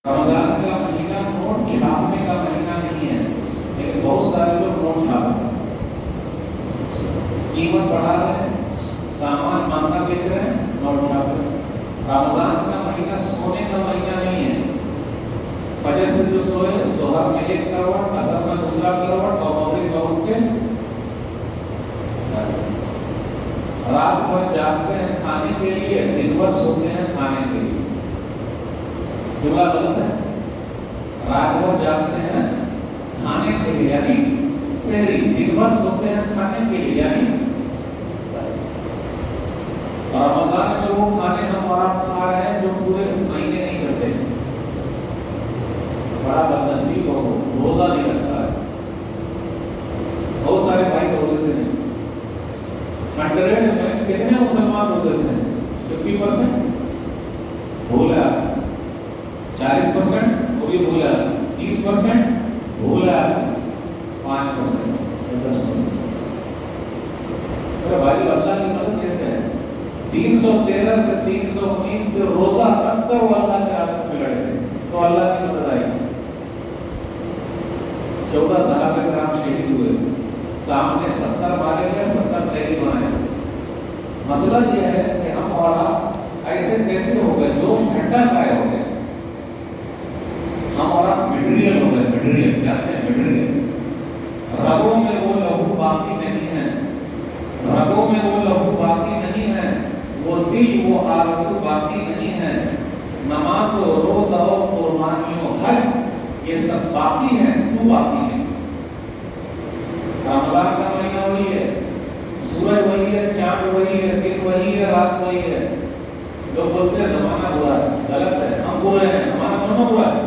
رمضان کا مہینہ نوٹ چھاپنے کا مہینہ نہیں ہے، لیکن بہت سارے لوگ نوٹ چھاپ رہے ہیں، قیمت بڑھا رہے ہیں، سامان مہنگا بیچ رہے ہیں، نوٹ چھاپ رہے ہیں۔ رمضان کا مہینہ سونے کا مہینہ نہیں ہے۔ فجر سے جو سوئے ظہر میں 1 کروڑ، عصر میں 2 کروڑ اور مغرب میں اٹھ کے رات بھر جاگتے ہیں کھانے کے لیے، دن بھر سوتے ہیں کھانے کے لیے۔ جملہ غلط ہے۔ رات بھر جاگتے ہیں کھانے کے لیے یعنی سحری، دن بھر سوتے ہیں کھانے کے لیے یعنی رمضان میں وہ کھانے ہم اور آپ کھا رہے ہیں جو پورے مہینے نہیں چلتے۔ بڑا بدنصیب ہو روزہ نہیں رکھتا ہے۔ بہت سارے بھائی روزے سے نہیں۔ 100 میں کتنے مسلمان روزے سے ہیں؟ 50% بھولا، 40% وہ بھی بھولا، 30% بھولا، 5% 10%۔ میرے بھائی اللہ کی مدد کیسے ہے؟ 313 سے 319 کے روزہ رکھ کر وہ اللہ کے راستے میں لڑے تھے تو اللہ کی مدد آئی۔ 14 صحابہ کرام شہید ہوئے، سامنے 70 مارے گئے، 70 قیدی بنائے۔ مسئلہ یہ ہے کہ ہم اور آپ ایسے کیسے ہو گئے؟ جوش ٹھنڈا کائے ہو گئے، ہم اور آپ مٹیریل ہو گئے۔ مٹیریل کیا ہے؟ مٹیریل۔ رگوں میں وہ لہو باقی نہیں ہے، رگوں میں وہ لہو باقی نہیں ہے، وہ دل وہ آرزو باقی نہیں ہے، نماز و روزہ و قربانی و حج یہ سب باقی ہے، تو باقی ہے۔ رمضان کا مہینہ وہی ہے، سورج وہی ہے، چاند وہی ہے، دن وہی ہے، رات وہی ہے۔ جو بولتے ہیں زمانہ برا ہے، غلط ہے، ہم برے ہیں، زمانہ دونوں برا ہے۔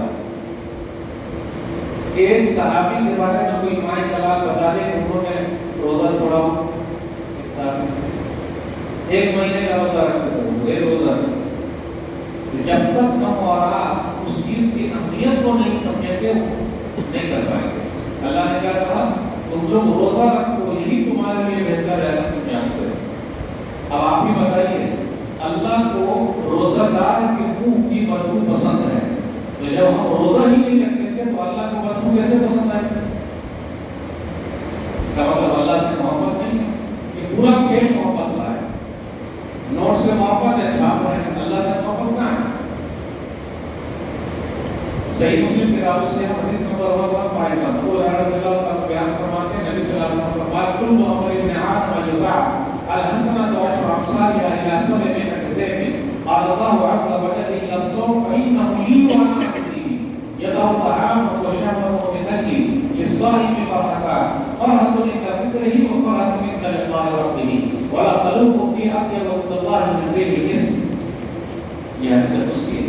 ایک صحابی کے بارے میں کوئی مائی کلام بتا دے انہوں نے روزہ چھوڑا ہو، ایک صحابی 1 مہینے کا روزہ رکھتے تھے، ایک روزہ۔ جب تک ہم اور آپ اس چیز کی اہمیت کو نہیں سمجھیں گے نہیں کر پائیں گے۔ اللہ نے کیا کہا؟ تم لوگ روزہ رکھو، یہی تمہارے لیے بہتر ہے، تم جانتے ہو۔ اب آپ ہی بتائیے، اللہ کو روزہ دار کے منہ کی بدبو پسند ہے، تو جب ہم روزہ ہی نہیں رکھیں گے تو اللہ کو بدبو کیسے پسند آئے گا؟ اس کا مطلب اللہ سے محبت نہیں ہے، یہ پورا کھیل محبت کا ہے۔ نوٹ سے محبت ہے، چھاپ رہے ہیں، اللہ سے محبت کہاں ہے؟ صحیح مسلم کی روایت سے حدیث نمبر 1151 ابو ہریرہ رضی اللہ عنہ بیان فرماتے ہیں نبی صلی اللہ علیہ وسلم فرمایا کل عمر ابن آدم جزاء الحسنۃ وعشر امثالها الى 700 ضعف قال الله عز وجل الا الصوم فانه لي وانا اجزي يدع طعامه وشرابه من اجلي للصائم فرحتان فرحة عند فطره وفرحة عند لقاء ربه ولا قلوب في اطيب عند الله من ريح المسك۔ یہ حدیث قدسی ہے۔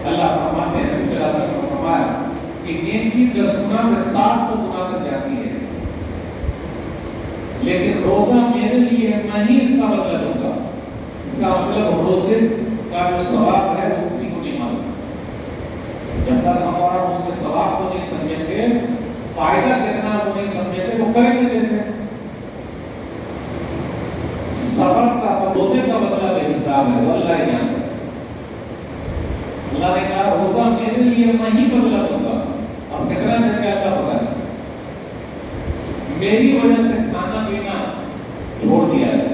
اللہ فرماتے ہیں نبی صلی اللہ علیہ وسلم نے فرمایا کہ نیکی 10 گنا سے 700 گنا تک جاتی ہے، لیکن روزہ میرے لیے میں ہی اس کا بدلہ دوں گا۔ اس کا مطلب روزے کا جو ثواب ہے وہ کسی کو نہیں معلوم۔ جب تک ہمارا اس کے ثواب کو نہیں سمجھیں گے، فائدہ کتنا وہ نہیں سمجھیں گے، وہ کریں گے کیسے؟ صبر کا روزے کا بدلہ بے حساب ہے، وہ اللہ ہی جانتا ہے۔ اللہ نے کہا روزہ میرے لیے میں ہی بدلہ دوں گا۔ اب کتنا دن کا اللہ پتا ہے؟ میری وجہ سے کھانا پینا چھوڑ دیا ہے،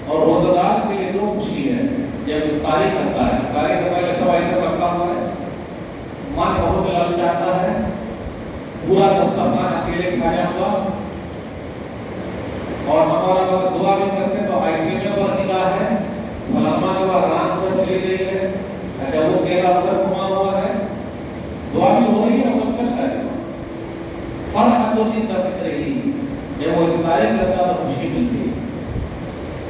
اور روزہ دار کے لیے 2 خوشی ہے جب افطاری کرتا ہے، افطاری سے پہلے سوائے کا رکھا ہوا ہے، من بہت للچاتا ہے، پورا دسترخوان اکیلے کھایا ہوا، اور ہمارا اگر دعا بھی کرتے ہیں تو آئی پی میں پر نگاہ ہے، فلاں کے بعد رات کو چلی گئی ہے، اچھا وہ گیرا ادھر گھما ہوا ہے، دعا بھی ہو رہی ہے اور سب چل رہا ہے۔ فرحت عند فطرہ، جب وہ افطاری کرتا تو خوشی ملتی ہے،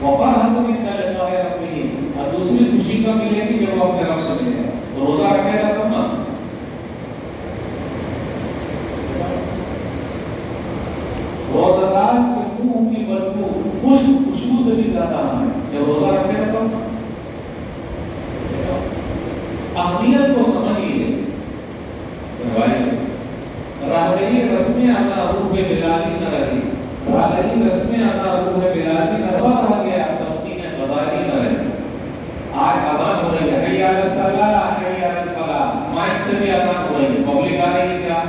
وفرحت عند لقاء ربہ، اور دوسری خوشی کا ملے گی جب وہ اپنے رب سے ملے گا۔ تو روزہ رکھے گا تب نا۔ روزہ دار کے منہ کی بدبو خوشبو سے بھی زیادہ ہے جب روزہ رکھے گا تب۔ اہمیت کو سمجھیے، راہگری رسم ازاں روح بلالی نہ رہی، راہگری رسم ازاں روح بلالی نہ رہا گیا، تفقین غزالی نہ رہی۔ آج اذان ہو رہی ہے، حی علی الصلاۃ حی علی الفلاح، مائک سے بھی آسان ہو رہی ہے، پبلک آ رہی ہے کیا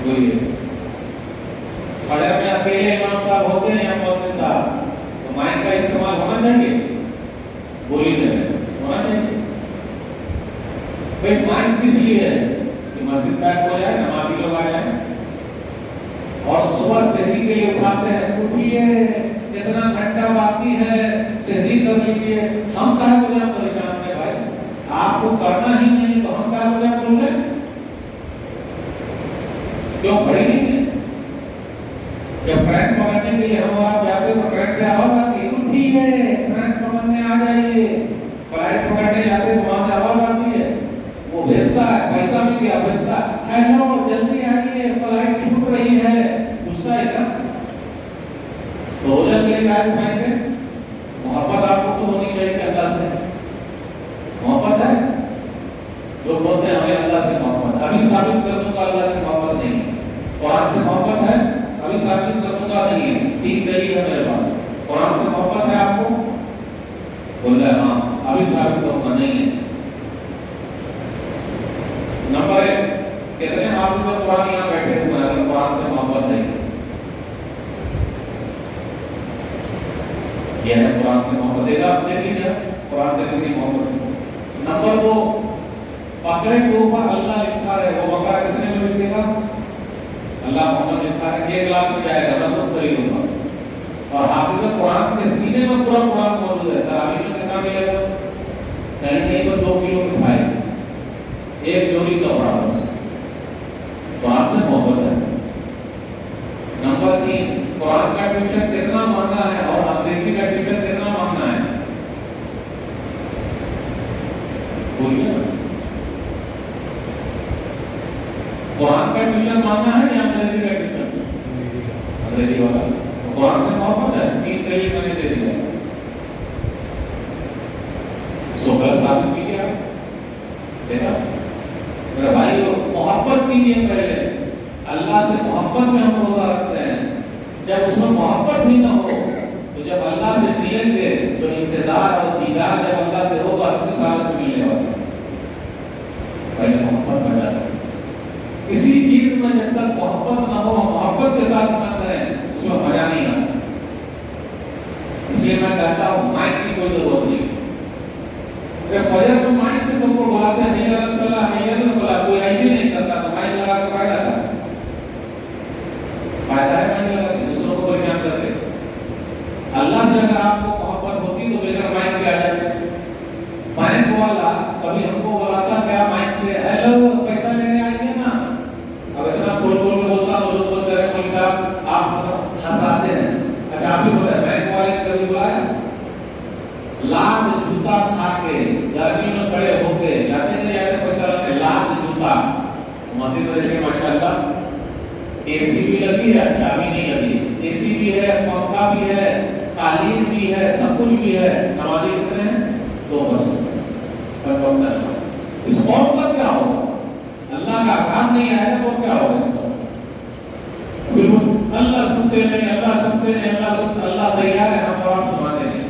بولیے؟ کھڑے میں اکیلے امام صاحب ہوتے ہیں یا مؤذن صاحب، تو مائک کا استعمال ہونا چاہیے، بولی میں ہونا چاہیے. بھائی مائک کس لیے ہے کہ مسجد پیک ہو جائے، نمازی لوگ آ جائیں، اور صبح سحری کے لیے اٹھاتے ہیں، اٹھیے اتنا گھنٹہ باقی ہے سحری کر لیجیے. ہم کہاں کو جائیں پریشان ہیں بھائی، آپ کو کرنا ہی نہیں تو ہم کہاں کو جائیں بول رہے ہیں؟ کیوں کھڑی نہیں ہے؟ جب ٹرین پکڑنے کے لیے ہم آپ جاتے تو ٹرین سے آواز آتی ہے اٹھیے ٹرین پکڑنے آ جائیے، فلائٹ پکڑنے جاتے تو وہاں سے آواز آتی ہے، وہ بھیجتا ہے پیسہ بھی دیا بھیجتا ہے، ہیلو جلدی آئیے فلائٹ چھوٹ رہی ہے، پوچھتا ہے کیا؟ تو روزہ کے لیے کیا اٹھائیں گے؟ محبت آپ کو ہونی چاہیے کہ اللہ سے محبت ہے. لوگ بولتے ہیں ہمیں اللہ سے محبت، ابھی ثابت کر دوں گا اللہ سے محبت نہیں ہے. قرآن سے محبت ہے، ابھی ثابت کر دوں گا نہیں ہے. 3 دلیل ہے میرے پاس. قرآن سے محبت ہے آپ کو؟ بول رہے ہاں، ابھی ثابت کروں گا نہیں ہے. نمبر 1، کتنے حافظ قرآن یہاں بیٹھے ہوئے ہیں اگر قرآن سے محبت ہے؟ یہ ہے قرآن سے محبت. دیکھا دیکھ لیجیے قرآن سے کتنی محبت ہے. نمبر 2، بکرے کے اوپر اللہ لکھا ہے، وہ بکرا کتنے میں لکھے گا؟ اللہ محمد لکھا ہے 1 لاکھ میں جائے گا، میں خود خریدوں گا. اور حافظ قرآن کے سینے میں پورا قرآن موجود ہے، تراویح میں کتنا ملے گا؟ کہیں پر 2 کلو مٹھائی، 1 جوڑی کپڑا، بس. قرآن سے محبت ہے. نمبر 3، قرآن کا ٹیوشن کتنا مہنگا ہے اور انگریزی کا ٹیوشن کتنا مہنگا ہے؟ بولیے نا. قرآن کا ٹیوشن مانگنا ہے یا انگریزی کا ٹیوشن؟ انگریزی والا. قرآن سے محبت ہے. 3 دلیل میں نے دے دیا. سوکھا ثابت کی کیا دیکھا میرا بھائی، محبت کیجیے پہلے. اللہ سے محبت میں ہم روزہ رکھتے ہیں. جب اس میں محبت ہی نہ ہو تو جب اللہ سے ملیں گے تو انتظار اور دیدار جب اللہ سے ہوگا تو کس حالت میں ملنے والا؟ پہلے محبت پیدا کریں. کسی چیز میں جب تک محبت نہ ہو، محبت کے ساتھ نہ کریں، اس میں مزہ نہیں آتا. اس لیے میں کہتا ہوں مائک کی کوئی ضرورت نہیں. فجر میں مائک سے سب کو بلاتے ہیں حی علی الصلاۃ حی علی الفلاح، کوئی ایڈ بھی نہیں کرتا تو مائک لگا کے فائدہ تھا. فائدہ ہے مائک لگا کے دوسروں کو پریشان کرتے. اللہ سے اگر آپ کو محبت ہوتی تو بغیر مائک کے آ جاتے. مائک والا کبھی ہم کو بلاتا کیا مائک سے، ہیلو پیسہ لینے آئیے نا. اب اتنا کھول کھول کے بولتا تو لوگ بولتے رہے مولوی صاحب آپ ہنساتے ہیں. اچھا آپ ہی بولے مائک والے نے کبھی بلایا؟ لاکھ جوتا کھا کے گرمی میں کھڑے ہو کے جاتے نہیں جاتے پیسہ لگتے. لاکھ جوتا مسجد میں دیکھیں ماشاءاللہ اے سی بھی لگی ہے، اچھا بھی نہیں لگی، اے سی بھی ہے، پنکھا بھی ہے، قالین بھی ہے، سب کچھ بھی ہے. نمازی کتنے ہیں؟ 2 بس. اس قوم کا کیا ہوگا؟ اللہ کا احکام نہیں آیا تو کیا ہوگا اس کا؟ بالکل اللہ سنتے نہیں، اللہ سنتے نہیں، اللہ سنتے. اللہ تیار ہے ہم اور آپ سناتے نہیں.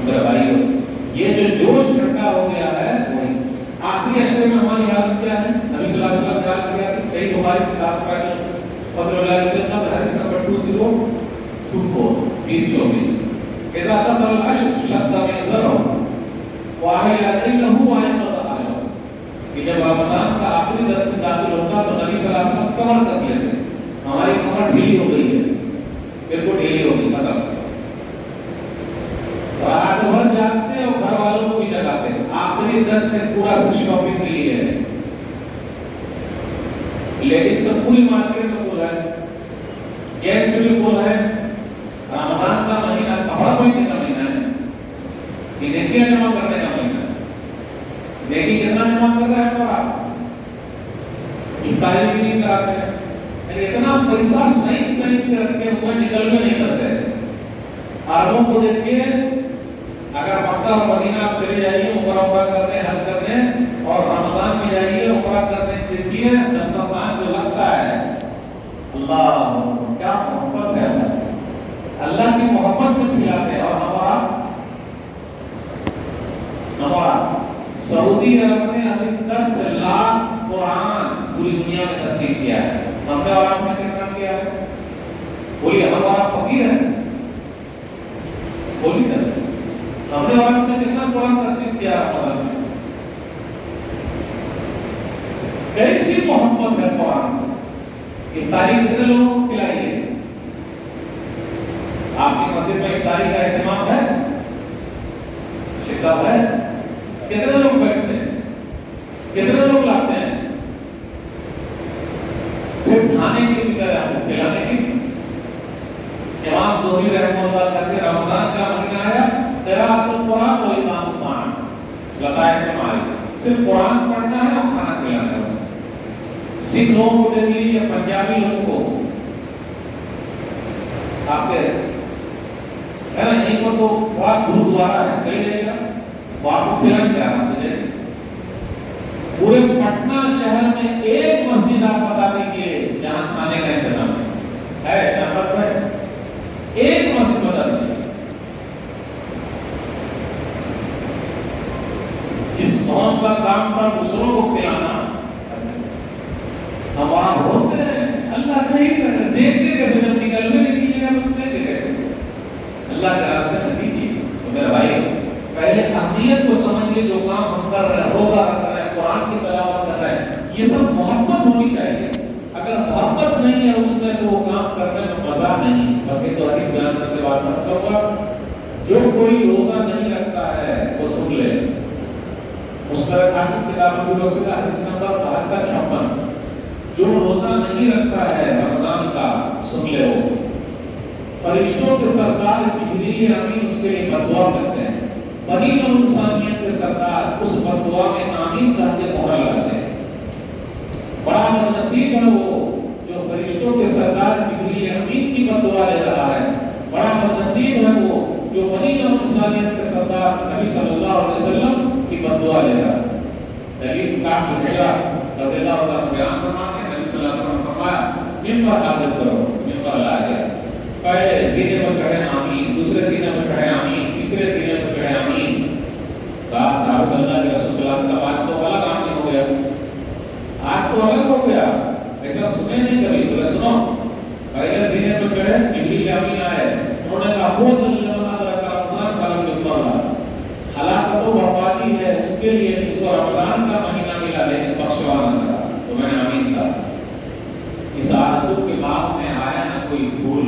میرے بھائیو، یہ جو جوش ٹھنڈا ہو گیا ہے وہی آخری عشرے میں ہماری حالت کیا ہے؟ نبی صلی اللہ علیہ وسلم نے حالت کیا تھی. صحیح بخاری کتاب فضل اللہ علیہ وسلم حدیث نمبر 2024 2024 اذا دخل العشر شد مئزره واحیا له وانقضى حاله. کہ جب رمضان کا آخری 10 دن داخل ہوتا تو نبی صلی اللہ علیہ وسلم کمر کس لیتے. ہماری کمر ڈھیلی ہو گئی ہے، بالکل ڈھیلی ہو گئی، ختم. رات بھر جاگتے اور گھر والوں کو بھی جگاتے. آخری 10 دن پورا سب شاپنگ کے لیے ہے. لیڈیز سب پوری مارکیٹ میں فل ہے، جینٹس بھی فل ہے. رمضان کا مہینہ کپڑا پہننے کا مہینہ ہے، یہ نیکیاں جمع کرنے کا مہینہ ہے. نیکی کتنا جمع کر رہے ہیں اور آپ افطاری بھی نہیں کراتے ہیں. اتنا پیسہ صحیح کے رکھے ہوئے نکل میں نہیں کرتے. عربوں کو دیکھیے، اگر مکہ اور مدینہ آپ چلے جائیے عمرہ کرنے، حج کرنے، اور رمضان میں جائیے عمرہ کرنے، دیکھیے دسترخوان جو لگتا ہے، اللہ کیا محبت ہے اللہ سے. اللہ کی محبت میں کھلاتے ہیں. اور ہمارا سعودی عرب نے ابھی 10 لاکھ قرآن پوری دنیا میں تقسیم کیا ہے. ہم نے اور آپ نے کیا کام کیا ہے؟ بولیے ہمارا فقیر ہے؟ بولیے ہم نے اور آپ نے کتنا قرآن تقسیم کیا رمضان میں؟ کیسی محبت ہے قرآن سے. افطاری کتنے لوگوں کو کھلائی ہے؟ آپ کی مسجد میں افطاری کا اہتمام ہے؟ شیخ صاحب ہے؟ کتنے لوگ بیٹھتے ہیں؟ کتنے لوگ لاتے ہیں؟ صرف کھانے کی فکر ہے آپ کو، کھلانے کی. امام زہری رحمہ اللہ کہتے ہیں رمضان کا مہینہ آیا قراءۃ القرآن و اطعام الطعام، لطائف المعارف، صرف قرآن پڑھنا ہے اور کھانا کھلانا ہے. سکھ لوگوں کو دیکھ لیجیے، پنجابی لوگوں کو آپ کے ہے نا یہیں پر تو بڑا گرودوارا ہے، چلے جائے گا وہ آپ کو کھلائیں گے آرام سے. پورے پٹنہ شہر میں ایک مسجد آپ بتا دیجیے جہاں کھانے کا انتظام ہے شہباز بھائی؟ ایک مسجد بتا دیجیے. جس قوم کا کام تھا دوسروں کو کھلانا، ہم وہاں ہوتے ہیں اللہ نہیں کر رہے، دیکھتے کیسے جب نکل میں نہیں دیجیے گا تو دیکھتے کیسے اللہ کے راستے میں دیجیے. تو میرا بھائی پہلے اہمیت کو سمجھیے. جو کام ہم کر رہے ہیں، روزہ رکھ رہے ہیں، قرآن کی تلاوت کر رہے ہیں، یہ سب محبت ہونی چاہیے. اگر محبت نہیں ہے اس میں تو وہ کام کرنے میں مزہ نہیں. بس یہ تو حدیث بیان کرنے کے بعد میں کہوں گا، جو کوئی روزہ نہیں رکھتا ہے وہ سن لے. مستدرک حاکم کتاب الوصیہ حدیث نمبر 7256، جو روزہ نہیں رکھتا ہے رمضان کا سن لے وہ فرشتوں کے سردار جبریل امین اس کے لیے بددعا کرتے ہیں. بنی نوع انسانیت کے سردار اس بددعا میں آمین کہہ کے مہر لگاتے ہیں. بڑا بدنصیب ہے وہ جو فرشتوں کے سردار جبریل امین کی بددعا لے رہا ہے. بڑا بدنصیب ہے وہ جو بنی نوع انسانیت کے سردار نبی صلی اللہ علیہ وسلم کی بددعا لے رہا ہے. دلیل کعب بن عجرہ رضی اللہ عنہ بیان فرماتے ہیں نبی صلی اللہ علیہ وسلم نے فرمایا ممبر حاضر کرو. ممبر لایا گیا، پہلے زینے پر چڑھے آمین، دوسرے زینے پر چڑھے آمین، تیسرے زینے پر چڑھے آمین. کہا صاحب اللہ کے رسول صلی اللہ علیہ وسلم آج تو الگ آمین ہو گیا، آج تو الگ ہو گیا، ایسا سنے نہیں کبھی. بولے سنو، پہلے زینے پر چڑھے جبریل امین آئے، انہوں نے کہا وہ لمن ادرک رمضان فلم یغفر له، ہلاکت و بربادی ہے اس کے لیے جس کو رمضان کا مہینہ ملا لیکن بخشوا نہ سکا. تو میں نے آمین کہا. اس آرزو کے بعد میں آیا نہ کوئی پھول،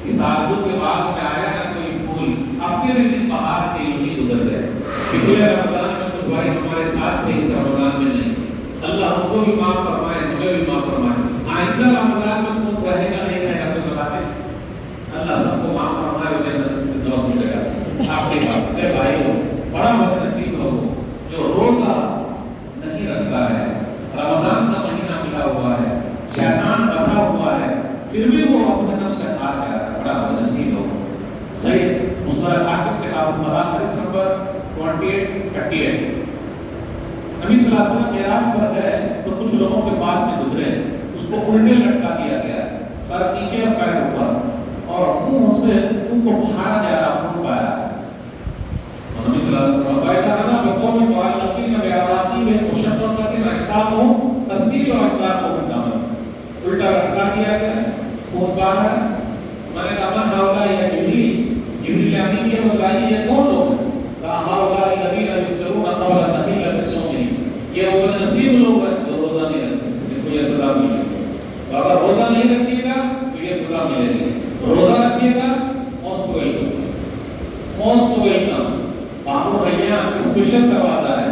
اس آرزو کے بعد میں آیا نہ کوئی پھول، اب کے بھی دن بہار کے یوں ہی گزر گئے. پچھلے رمضان میں کچھ بھائی ہمارے ساتھ تھے، اس رمضان میں نہیں. اللہ ہم کو بھی معاف فرمائے، ہمیں بھی معاف فرمائے. آئندہ رمضان میں کون رہے گا نہیں رہے گا تو بتاتے. اللہ سب کو معاف فرمائے اور جنت دوست دے گا. آپ کی بات میرے بھائی ہو، بڑا بدنصیب ہو جو روزہ نہیں رکھتا ہے. رمضان کا مہینہ ملا ہوا ہے، شیطان بٹھا ہوا ہے، پھر بھی وہ اپنے نفس سے ہار گیا ہے. بڑا بدنصیب ہو. صحیح مستدرک حاکم کتاب المراغ حدیث نمبر 2838. نبی صلی اللہ علیہ وسلم معراج پر گئے تو کچھ لوگوں کے پاس سے گزرے، اس کو الٹے لٹکا دیا گیا، سر نیچے اور پیر اوپر، اور منہ سے منہ کو پھاڑا جا رہا، خون پایا. نبی صلی اللہ علیہ وسلم قائدہ رہا بقوم معلقین بعراقی میں مشقت اشتاقوں تصدیق اور اخلاق کو دامن الٹا لٹکا دیا گیا، خون پا رہا ہے. میں نے کہا من ہاؤلا یا جبریل امین یہ بتائیے یہ کون لوگ ہیں؟ کہا ہاؤلا الذین یفترون قول النبی بصومہ، یہ وہ بدنصیب لوگ ہیں جو روزہ نہیں رکھتے، جن کو یہ سزا ملے گی. تو اگر روزہ نہیں رکھیے گا تو یہ سزا ملے گی. روزہ رکھیے گا موسٹ ویلکم، موسٹ ویلکم. باب الریان اسپیشل دروازہ ہے.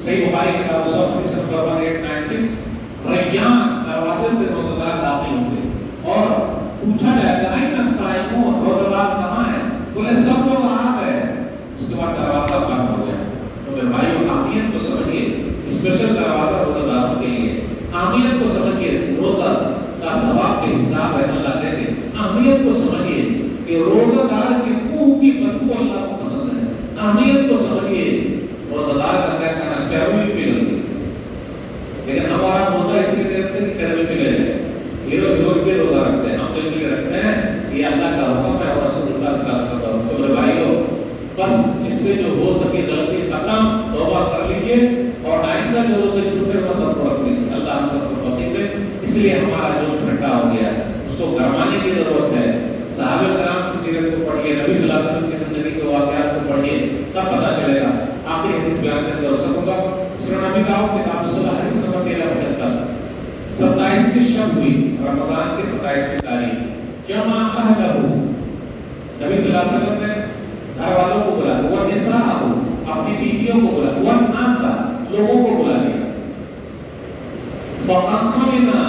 صحیح بخاری کتاب الصوم حدیث نمبر 1896. ریان دروازے سے روزہ دار داخل ہوں گے اور پوچھا جائے گا این الصائمون، روزہ دار کہاں ہیں؟ بولے سب لوگ آ گئے. اس کے بعد دروازہ بند ہو گیا. تو میرے بھائیو اہمیت کو سمجھیے، اسپیشل دروازہ روزہ داروں کے لیے. اہمیت کو سمجھیے، روزہ کا ثواب کے حساب ہے اللہ کہتے ہیں. اہمیت کو سمجھیے کہ روزہ دار کی منہ کی بدبو اللہ کو پسند ہے. اہمیت کو سمجھیے، روزہ دار کا کہنا چربی پی لیتے، لیکن ہمارا روزہ اس لیے رکھتے ہیں کہ چربی پی لے. ہیرو بھی روزہ رکھتے ہیں، ہم تو اس لیے رکھتے ہیں یہ اللہ کا حکم ہے اور رسول اللہ صلی اللہ علیہ وسلم کا حکم ہے. میرے بھائیو بس اس سے جو ہو سکے غلطی ختم، توبہ کر لی لیجیے اور آئندہ جو روزے چھوٹے وہ سب کو رکھ لیجیے. اللہ ہم سب کو توفیق دے. اس لیے ہمارا جوش ٹھنڈا ہو گیا ہے, اس کو گرمانے کی ضرورت ہے. صحابہ کرام کی سیرت کو پڑھیے, نبی صلی اللہ علیہ وسلم کی زندگی کے واقعات کو پڑھیے, تب پتہ چلے گا. آخری حدیث بیان کرتے ہو سکوں گا. سورہ نبی کا کتاب الصلاۃ حدیث نمبر 1375. 27 کی شب ہوئی, رمضان کی 27 کی تاریخ. جمع اہلہ, نبی صلی اللہ علیہ وسلم نے گھر والوں کو بلا, وہ نساء, اپنی بیویوں کو بلا, وہ ناسا, لوگوں کو بلا لیا. فَأَنْخَمِنَا,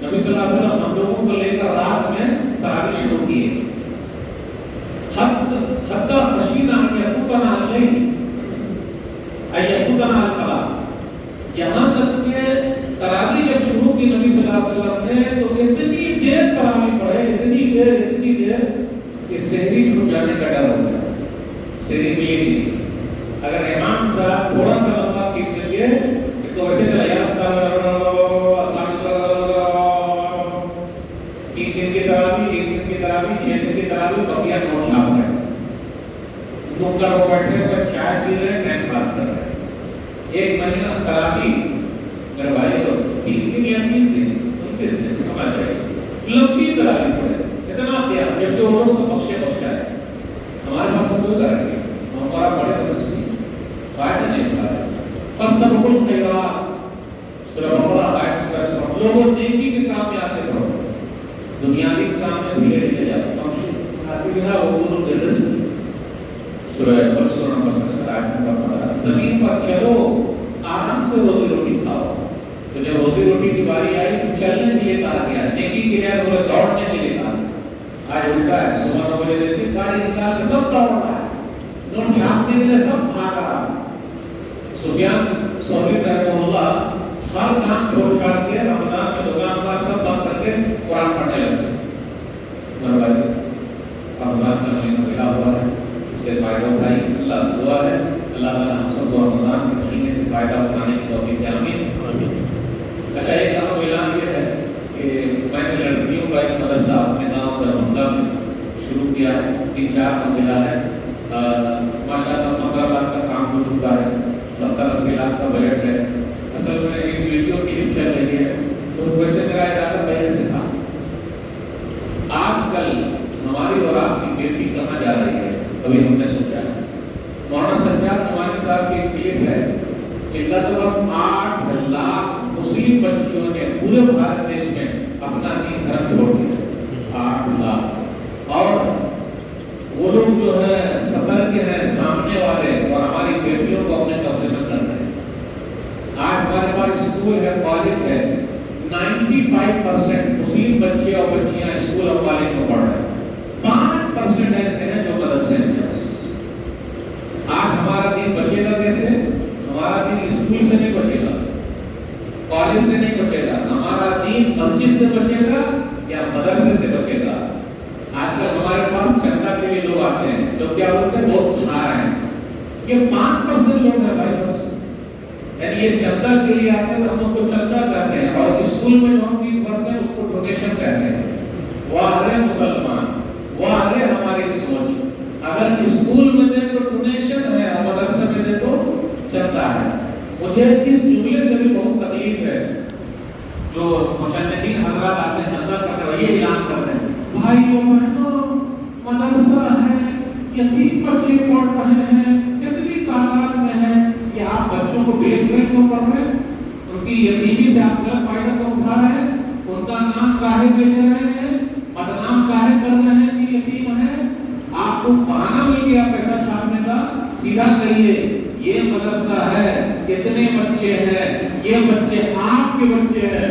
نبی صلی اللہ علیہ وسلم ہم لوگوں کو لے کر رات میں تراویح شروع کیے. حَتَّى خَشِينَا أَنْ يَفُوتَنَا اللَّيْلُ أَنْ يَفُوتَنَا الْفَلَاحُ, یہاں تک کہ تراویح جب شروع کی نبی صلی اللہ علیہ وسلم نے تو اتنی دیر تراویح پڑھے, اتنی دیر کہ سحری چھوٹ جانے کا ڈر ہو گیا. سحری ملے گی نہیں. اگر امام صاحب تھوڑا سا لمبا کھینچ دیں گے تو ویسے چلا یا تین دن کی تراویح, ایک دن کی تراویح, 6 دن کی تراویح, بقیہ نوٹ چھاپ رہے ہیں, نوکر وہ بیٹھے ہوئے چائے پی رہے ہیں, ٹائم پاس کر رہے ہیں. 1 مہینہ تراویح میرے بھائی کو 3 دن یا 20 دن 29 دن سمجھ جائے لمبی تراویح پڑے, اتنا کیا جبکہ وہ لوگ سب بخشا ہے. ہمارے پاس تو کوئی کریں گے, ہمارا بڑے مدرسی فائدہ نہیں اٹھا رہے. فاستبقوا الخیرات, سورہ بقرہ آیت نمبر 1. لوگوں نیکی کے کام میں آتے رہو, دنیاوی کام میں ڈھیلے ڈھیلے جاتے. فمشوا آتی بہا وکلوا من رزقہ, سورہ نمبر 67 آیت نمبر 15. زمین پر چلو, آرام سے روزی روٹی کھاؤ. تو جب روزی روٹی کی باری آئی تو چلنے کے لیے کہا گیا, نیکی کے لیے بولے دوڑنے کے لیے کہا. آج الٹا ہے, صبح 9 بجے دیکھتے گاڑی نکال کے سب دوڑ رہا ہے, نوٹ چھاپنے کے لیے سب بھاگ رہا ہے. سفیان ثوری رحمہ اللہ ہر کام چھوڑ چھاڑ کے رمضان میں دکان بار سب بند کر کے قرآن پڑھنے لگتے. رمضان کا مہینہ ملا ہوا ہے, اس سے فائدہ اٹھائیے. اللہ سے دعا ہے اللہ تعالیٰ ہم سب کو رمضان کے مہینے سے فائدہ اٹھانے کی توفیق دے. آمین. اچھا, ایک اہم اعلان یہ ہے کہ میں نے لڑکیوں کا ایک مدرسہ اپنے گاؤں دربھنگہ میں شروع کیا ہے. 3-4 منزلہ ہے. ماشاء اللہ 15 لاکھ کا کام ہو چکا ہے. 70-80 لاکھ کا بجٹ ہے. اصل میں ایک ویڈیو فلم چل رہی ہے تو ویسے میرا ارادہ پہلے سے تھا. آج کل ہماری اور آپ کی بیٹی کہاں جا رہی ہے ابھی ہم نے سوچا ہے. مولانا سجاد نعمانی صاحب کی ایک کلپ ہے کہ لگ بھگ 8 لاکھ مسلم بچیوں نے پورے بھارت دیش میں اپنا دین دھرم چھوڑ دیا. 8 لاکھ. اور وہ لوگ جو ہے سفر کے ہیں سامنے والے اور ہماری بیٹیوں کو اپنے قبضے میں کر رہے ہیں. آج ہمارے پاس اسکول ہے, کالج ہے, 95% مسلم بچے اور بچیاں اسکول اور کالج میں پڑھ رہے ہیں. 5% ایسے ہیں جو مدرسے میں ہیں. آج ہمارا دین بچے گا کیسے؟ ہمارا دین اسکول سے نہیں بچے گا, کالج سے نہیں بچے گا. ہمارا دین مسجد سے بچے گا یا مدرسے سے بچے گا. آج کل ہمارے پاس چندہ کے لیے لوگ آتے ہیں, لوگ کیا بولتے ہیں بہت سارے ہیں. یہ 5% لوگ ہیں بھائی بس, یعنی یہ چندہ کے لیے آتے ہیں, ہم ان کو چندہ کہتے ہیں, اور اسکول میں جو ہم فیس بھرتے ہیں اس کو ڈونیشن کہتے ہیں. واہ رے مسلمان, واہ رے ہماری سوچ. اگر اسکول میں دے تو ڈونیشن ہے اور مدرسے میں دے تو چندہ ہے. مجھے اس جملے سے بھی بہت تکلیف ہے جو مجددین حضرات آپ نے چندہ کرنے والے یہ اعلان کرتے ہیں, بھائیوں بہنوں مدرسہ ہے, یتیم بچے پڑھ رہے ہیں, اتنی تعداد میں ہیں کہ آپ بچوں کو بلیک میل کیوں کر رہے ہیں, ان کی یتیمی سے آپ غلط فائدہ کیوں اٹھا رہے ہیں, ان کا نام کاہے بیچ رہے ہیں, بدنام کاہے کر رہے ہیں کہ یتیم ہے. آپ کو بہانہ مل گیا پیسہ چھاپنے کا, سیدھا کہیے یہ مدرسہ ہے, اتنے بچے ہیں, یہ بچے آپ کے بچے ہیں.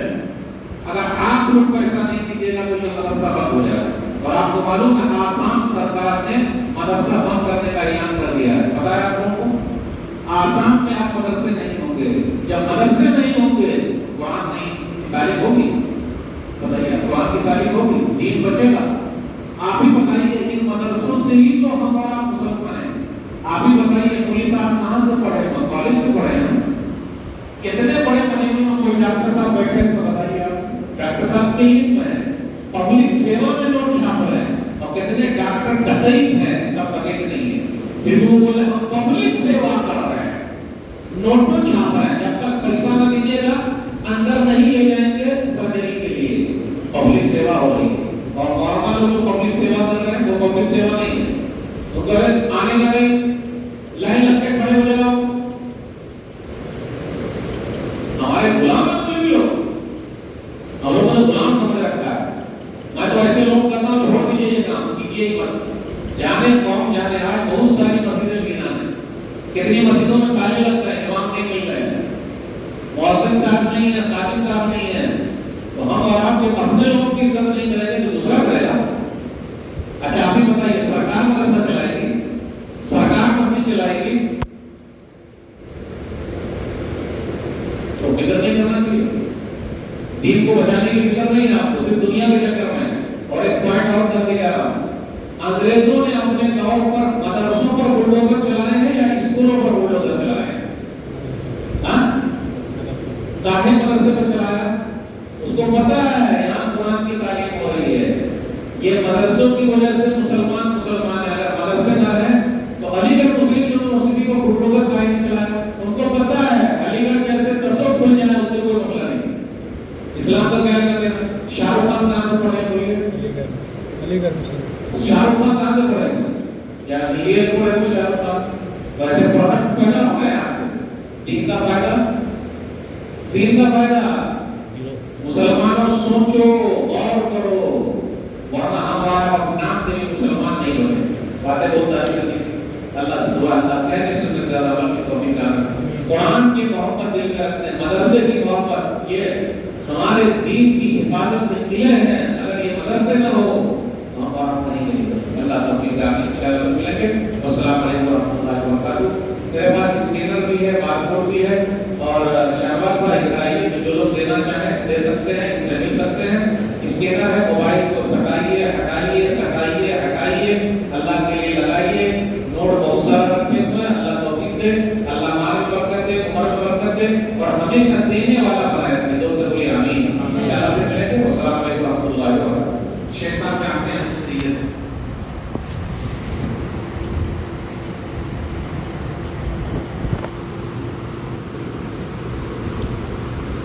اگر آپ لوگ پیسہ نہیں دیجیے گا تو یہ مدرسہ بند ہو جائے گا. اور آپ کو معلوم ہے آسام سرکار نے مدرسہ بند کرنے کا اعلان کر دیا ہے. پتہ ہے آپ لوگوں کو, آسام میں آپ مدرسے نہیں ہوں گے. جب مدرسے نہیں ہوں گے قرآن نہیں تعلیم ہوگی, بتائیے قرآن کی تعلیم ہوگی, دین بچے گا. آپ ہی بتائیے ان مدرسوں سے ہی تو ہم اور آپ مسلمان ہیں. آپ ہی بتائیے پولیس آپ کہاں سے پڑھے ہیں, کالج سے پڑھے ہیں. کتنے بڑے مہینے میں کوئی ڈاکٹر صاحب بیٹھے ہیں تو بتائیے آپ, ڈاکٹر صاحب کلینک میں ہیں, پبلک سیوا میں لوگ شامل ہیں. اور کتنے ڈاکٹر ڈکیت ہیں, سب ڈکیت نہیں ہے, پھر بھی وہ بولے ہم پبلک سیوا کر رہے ہیں. نوٹ کو چھاپ رہا ہے، جب تک پیسہ نہ دیجیے گا اندر نہیں لے جائیں گے سرجری کے لیے۔ پبلک سیوا ہو رہی ہے، اور نارمل لوگ جو پبلک سیوا کر رہے ہیں وہ پبلک سیوا نہیں ہے۔ تو کہے آنے والے لائن لگ کے کھڑے ہو جاؤ، ہمارے غلام ہیں کوئی بھی لوگ، ہم لوگوں نے غلام سمجھ رکھا ہے۔ میں تو ایسے لوگ کہتا ہوں چھوڑ دیجیے یہ کام، کیجیے ہی مت۔ جانے قوم جانے آج بہت ساری مسجدیں بنا ہیں، کتنی مسجدوں میں تالے لگ گئے، امام نہیں مل رہے ہیں، مؤذن صاحب نہیں ہے، خادم صاحب نہیں ہے، تو ہم اور آپ کے اپنے لوگوں کی عزت نہیں کریں گے تو دوسرا کرے گا۔ اچھا آپ ہی بتائیے، سرکار مدرسہ چلائے گی، سرکار مسجد چلائے گی، تو فکر نہیں کرنا چاہیے، دین کو بچانے کی فکر نہیں ہے آپ کو، صرف دنیا کے چکر میں۔ اور ایک پوائنٹ اور کر دیا، انگریزوں نے اپنے دور پر مدرسوں پر بلڈوزر چلائے ہیں یا اسکولوں پر بلڈوزر چلائے ہیں؟ ہاں کافی مدرسے پر چلایا، اس کو پتا ہے یہاں قرآن کی تعلیم ہو رہی ہے، یہ مدرسوں کی وجہ سے مسلمان مسلمان ہے، اگر مدرسے نہ رہیں تو علی گڑھ مسلم یونیورسٹی کو بلڈوزر کا نہیں چلایا، ان کو پتا ہے علی گڑھ جیسے دسوں کھل جائے اس سے کوئی مسئلہ نہیں۔ اسلام کا کیا کہتے ہیں؟ شاہ رخ خان کہاں سے پڑھے بولیے؟ علی گڑھ شاہ رخ خان کہاں سے پڑھے گا؟ یا لیے پڑھے تو شاہ رخ خان؟ ویسے پروڈکٹ پیدا ہو گیا آپ کو، دین کا فائدہ، دین کا فائدہ۔ مسلمانوں سوچو، غور کرو، ورنہ ہمارا نام کے لیے مسلمان نہیں بنے۔ باتیں بہت داری کرنی، اللہ سے دعا اللہ کہنے سے زیادہ عمل کی توفیق عطا۔ قرآن کی محبت دل میں رکھتے ہیں، مدرسے کی محبت، یہ ہمارے دین کی حفاظت میں قلعے ہیں، اگر یہ مدرسے نہ ہو تو ہمارا کہیں نہیں ہوگا۔ اللہ توفیق عطا، انشاءاللہ ملیں گے۔ السلام علیکم ورحمۃ اللہ وبرکاتہ۔ میرے پاس اسکینر بھی ہے، بارکوڈ بھی ہے، اور شہباز بھائی بتائیے جو لوگ دینا چاہیں دے سکتے ہیں، ان سے مل سکتے ہیں۔ اسکینر ہے، موبائل کو سٹائیے، ہٹائیے، سٹائیے، ہٹائیے، اللہ کے لیے لگائیے۔ نوٹ بہت سارا رکھے ہوئے ہیں، اللہ توفیق دے، اللہ مال میں برکت دے، عمر میں برکت دے، اور ہمیشہ دینے والا بنا